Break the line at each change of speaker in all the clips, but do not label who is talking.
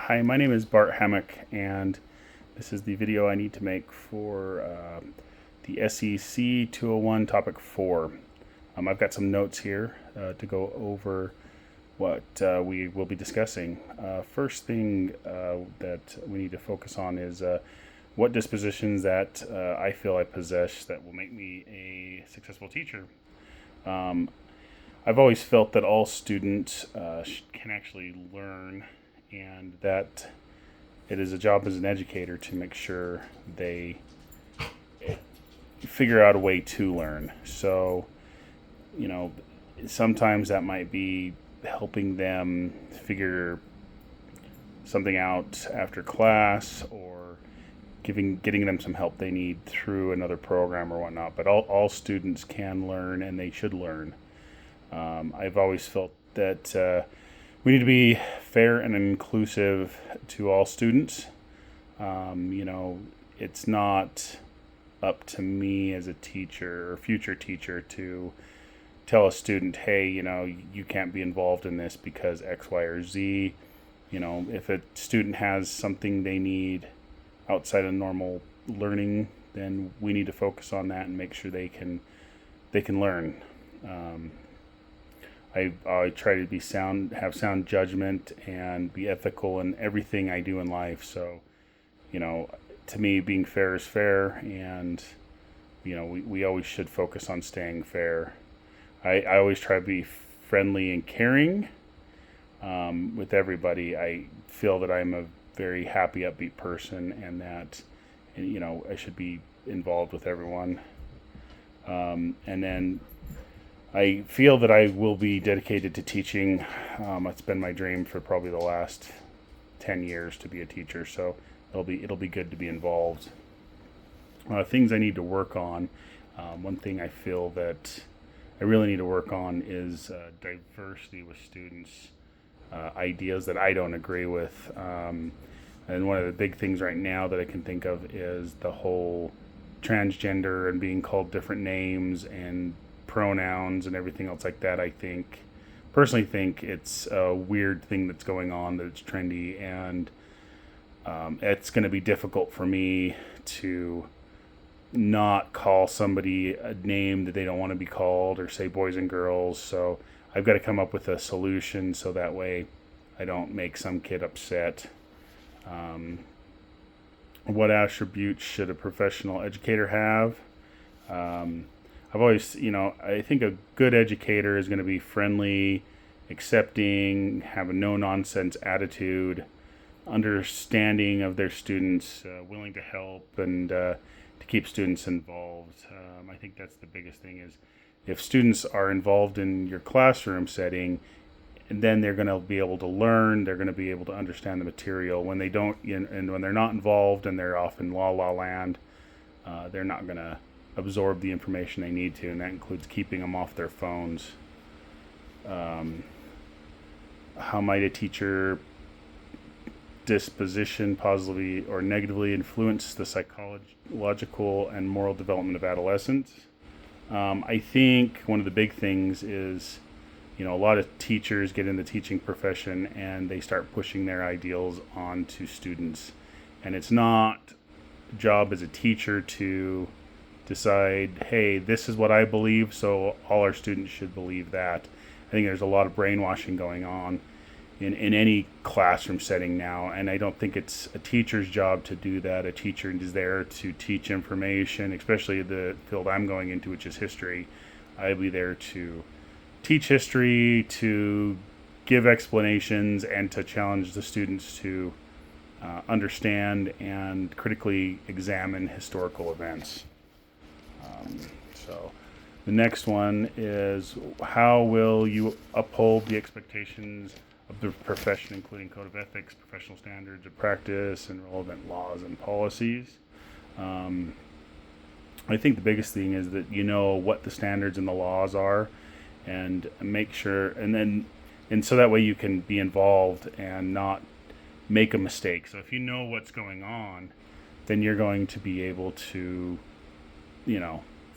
Hi, my name is Bart Hammock, and this is the video I need to make for the SEC-201 Topic 4. I've got some notes here to go over what we will be discussing. First thing that we need to focus on is what dispositions that I feel I possess that will make me a successful teacher. I've always felt that all students can actually learn, and that it is a job as an educator to make sure they figure out a way to learn. So, sometimes that might be helping them figure something out after class, or getting them some help they need through another program or whatnot. But all students can learn, and they should learn. I've always felt that we need to be fair and inclusive to all students. It's not up to me as a teacher or future teacher to tell a student, hey, you can't be involved in this because X, Y, or Z. If a student has something they need outside of normal learning, then we need to focus on that and make sure they can learn. I try to be have sound judgment, and be ethical in everything I do in life. So, to me, being fair is fair, and we always should focus on staying fair. I always try to be friendly and caring with everybody. I feel that I'm a very happy, upbeat person, and that I should be involved with everyone. And then I feel that I will be dedicated to teaching. It's been my dream for probably the last 10 years to be a teacher, so it'll be good to be involved. Things I need to work on. One thing I feel that I really need to work on is diversity with students, ideas that I don't agree with. And one of the big things right now that I can think of is the whole transgender and being called different names and pronouns and everything else like that. I personally think it's a weird thing that's going on, that it's trendy, and it's going to be difficult for me to not call somebody a name that they don't want to be called, or say boys and girls. So I've got to come up with a solution so that way I don't make some kid upset. What attributes should a professional educator have? I've always, I think a good educator is going to be friendly, accepting, have a no-nonsense attitude, understanding of their students, willing to help, and to keep students involved. I think that's the biggest thing, is if students are involved in your classroom setting, then they're going to be able to learn, they're going to be able to understand the material. When they don't, and when they're not involved and they're off in la land, they're not going to absorb the information they need to, and that includes keeping them off their phones. How might a teacher disposition positively or negatively influence the psychological and moral development of adolescents? I think one of the big things is, a lot of teachers get in the teaching profession and they start pushing their ideals onto students, and it's not a job as a teacher to decide, hey, this is what I believe, so all our students should believe that. I think there's a lot of brainwashing going on in any classroom setting now, and I don't think it's a teacher's job to do that. A teacher is there to teach information, especially the field I'm going into, which is history. I'll be there to teach history, to give explanations, and to challenge the students to understand and critically examine historical events. So the next one is, how will you uphold the expectations of the profession, including code of ethics, professional standards of practice, and relevant laws and policies? I think the biggest thing is that what the standards and the laws are, and make sure, and so that way you can be involved and not make a mistake. So if you know what's going on, then you're going to be able to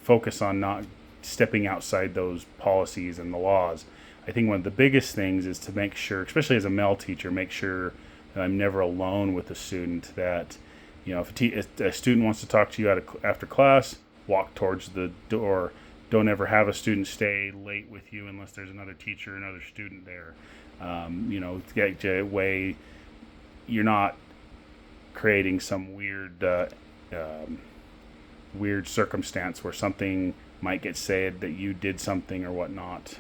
focus on not stepping outside those policies and the laws. I think one of the biggest things is to make sure, especially as a male teacher, make sure that I'm never alone with a student. That, if a student wants to talk to you after class, walk towards the door. Don't ever have a student stay late with you unless there's another teacher, another student there. Get a way you're not creating some weird circumstance where something might get said that you did something or whatnot.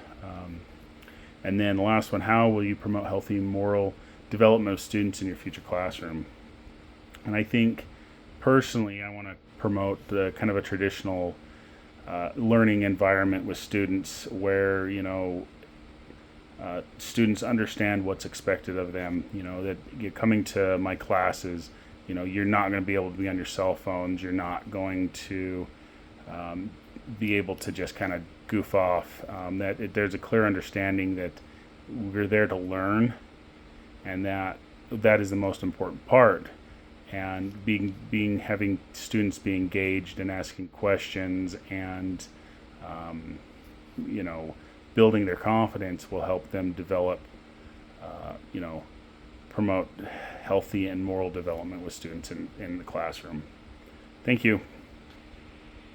And then the last one, how will you promote healthy moral development of students in your future classroom? And I think personally, I want to promote the kind of a traditional learning environment with students where, students understand what's expected of them. That you're coming to my classes, you're not going to be able to be on your cell phones. You're not going to be able to just kind of goof off. There's a clear understanding that we're there to learn, and that is the most important part. And having students be engaged and asking questions and building their confidence will help them develop, promote healthy and moral development with students in the classroom. Thank you.